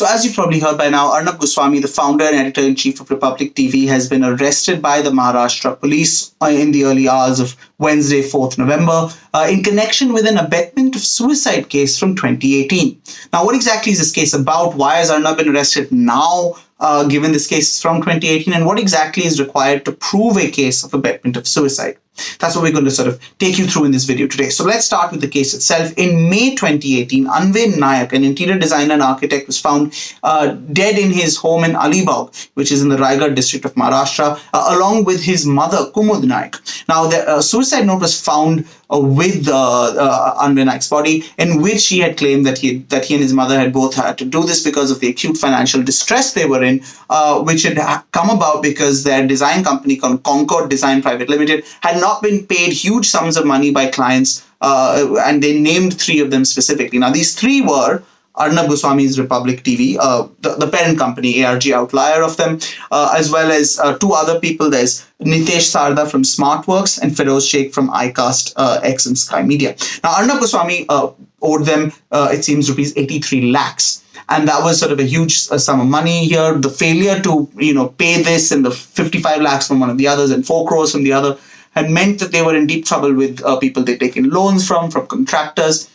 So as you've probably heard by now, Arnab Goswami, the founder and editor-in-chief of Republic TV, has been arrested by the Maharashtra police in the early hours of Wednesday, 4th November, in connection with an abetment of suicide case from 2018. Now, what exactly is this case about? Why has Arnab been arrested now, given this case is from 2018? And what exactly is required to prove a case of abetment of suicide? That's what we're going to sort of take you through in this video today. So let's start with the case itself. In May 2018, Anvay Naik, an interior designer and architect, was found dead in his home in Alibag, which is in the Raigad district of Maharashtra, along with his mother, Kumud Naik. Now, the suicide note was found with Anvay Naik's body, in which he had claimed that he and his mother had both had to do this because of the acute financial distress they were in, which had come about because their design company called Concord Design Private Limited had not been paid huge sums of money by clients, and they named three of them specifically. Now, these three were Arnab Goswami's Republic TV, the parent company, ARG outlier of them, as well as two other people. There's Nitesh Sarda from Smartworks and Feroz Sheikh from iCast X and Sky Media. Now, Arnab Goswami owed them, it seems, rupees 83 lakhs. And that was sort of a huge sum of money here. The failure to, pay this, and the 55 lakhs from one of the others and 4 crores from the other, had meant that they were in deep trouble with people they'd taken loans from contractors.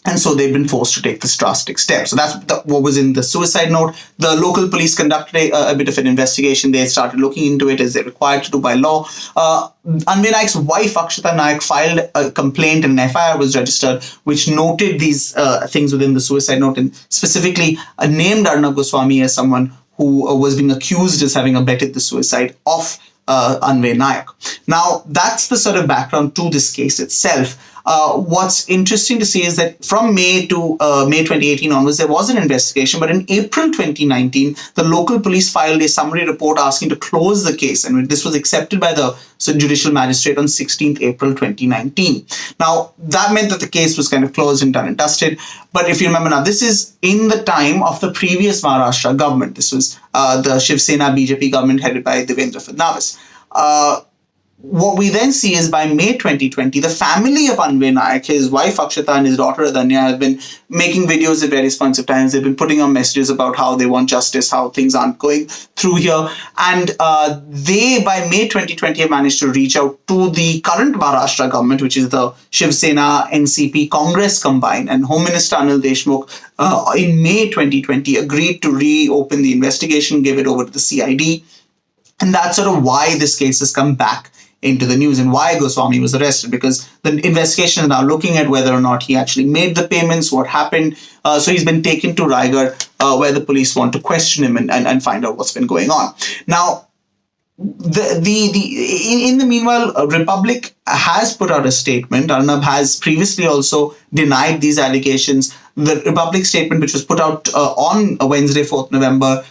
And so they've been forced to take this drastic step. So that's what was in the suicide note. The local police conducted a bit of an investigation. They started looking into it as they're required to do by law. Anvay Naik's wife, Akshata Nayak, filed a complaint, and an FIR was registered, which noted these things within the suicide note, and specifically named Arnab Goswami as someone who was being accused as having abetted the suicide of Anvay Naik. Now, that's the sort of background to this case itself. What's interesting to see is that from May 2018 onwards, there was an investigation, but in April 2019, the local police filed a summary report asking to close the case, and this was accepted by the judicial magistrate on 16th April 2019. Now, that meant that the case was kind of closed and done and dusted. But if you remember now, this is in the time of the previous Maharashtra government. This was the Shiv Sena BJP government headed by Devendra Fadnavis. What we then see is by May 2020, the family of Anvay Naik, his wife Akshata and his daughter Adanya, have been making videos at various points of times. They've been putting on messages about how they want justice, how things aren't going through here. And they, by May 2020, have managed to reach out to the current Maharashtra government, which is the Shiv Sena, NCP, Congress combined. And Home Minister Anil Deshmukh, in May 2020, agreed to reopen the investigation, give it over to the CID. And that's sort of why this case has come back into the news and why Goswami was arrested, because the investigation is now looking at whether or not he actually made the payments, what happened. So he's been taken to Raigad, where the police want to question him and find out what's been going on. Now, in the meanwhile, Republic has put out a statement. Arnab has previously also denied these allegations. The Republic statement, which was put out on Wednesday, 4th November,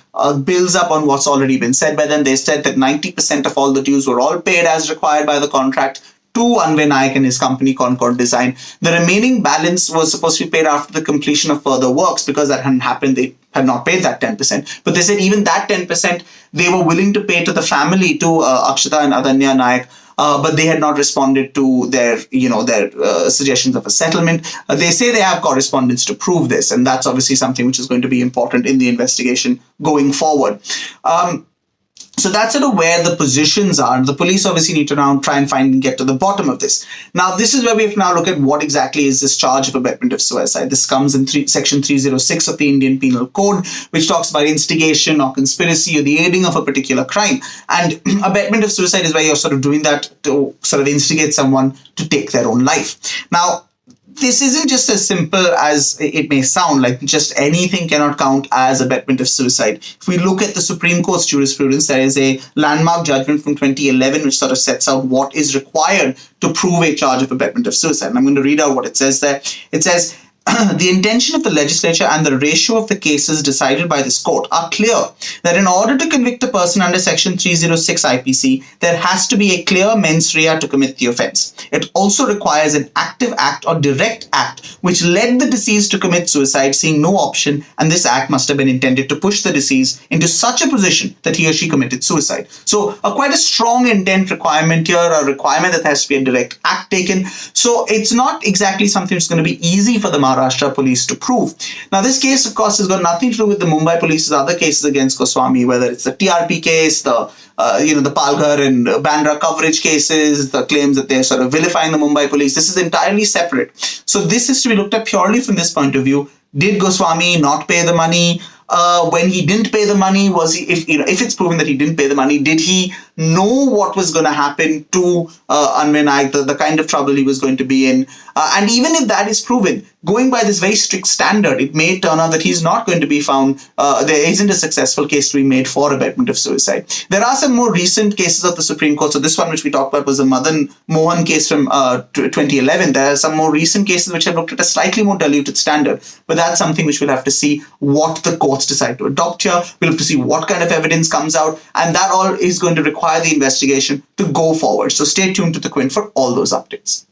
builds up on what's already been said by them. They said that 90% of all the dues were all paid as required by the contract to Anvay Naik and his company Concord Design. The remaining balance was supposed to be paid after the completion of further works. Because that hadn't happened, they had not paid that 10%. But they said even that 10% they were willing to pay to the family, to Akshata and Adanya Naik, but they had not responded to their suggestions of a settlement. They say they have correspondence to prove this, and that's obviously something which is going to be important in the investigation going forward. So that's sort of where the positions are. The police obviously need to now try and find and get to the bottom of this. Now, this is where we have to now look at what exactly is this charge of abetment of suicide. This comes in section 306 of the Indian Penal Code, which talks about instigation or conspiracy or the aiding of a particular crime. And abetment of suicide is where you're sort of doing that to sort of instigate someone to take their own life. Now, this isn't just as simple as it may sound, like just anything cannot count as abetment of suicide. If we look at the Supreme Court's jurisprudence, there is a landmark judgment from 2011 which sort of sets out what is required to prove a charge of abetment of suicide. And I'm going to read out what it says there. It says, the intention of the legislature and the ratio of the cases decided by this court are clear that in order to convict a person under section 306 IPC, there has to be a clear mens rea to commit the offense. It also requires an active act or direct act which led the deceased to commit suicide, seeing no option, and this act must have been intended to push the deceased into such a position that he or she committed suicide. So quite a strong intent requirement here, a requirement that has to be a direct act taken. So it's not exactly something that's going to be easy for the Maharashtra police to prove. Now, this case, of course, has got nothing to do with the Mumbai police's other cases against Goswami, whether it's the TRP case, the Palghar and Bandra coverage cases, the claims that they're sort of vilifying the Mumbai police. This is entirely separate. So this is to be looked at purely from this point of view. Did Goswami not pay the money? When he didn't pay the money, was he? If it's proven that he didn't pay the money, did he know what was going to happen to Anvay Naik, the kind of trouble he was going to be in? And even if that is proven, going by this very strict standard, it may turn out that he's not going to be found. There isn't a successful case to be made for abetment of suicide. There are some more recent cases of the Supreme Court. So this one, which we talked about, was a Madan Mohan case from 2011. There are some more recent cases which have looked at a slightly more diluted standard, but that's something which we'll have to see what the courts decide to adopt here. We'll have to see what kind of evidence comes out, and that all is going to require the investigation to go forward. So stay tuned to the Quint for all those updates.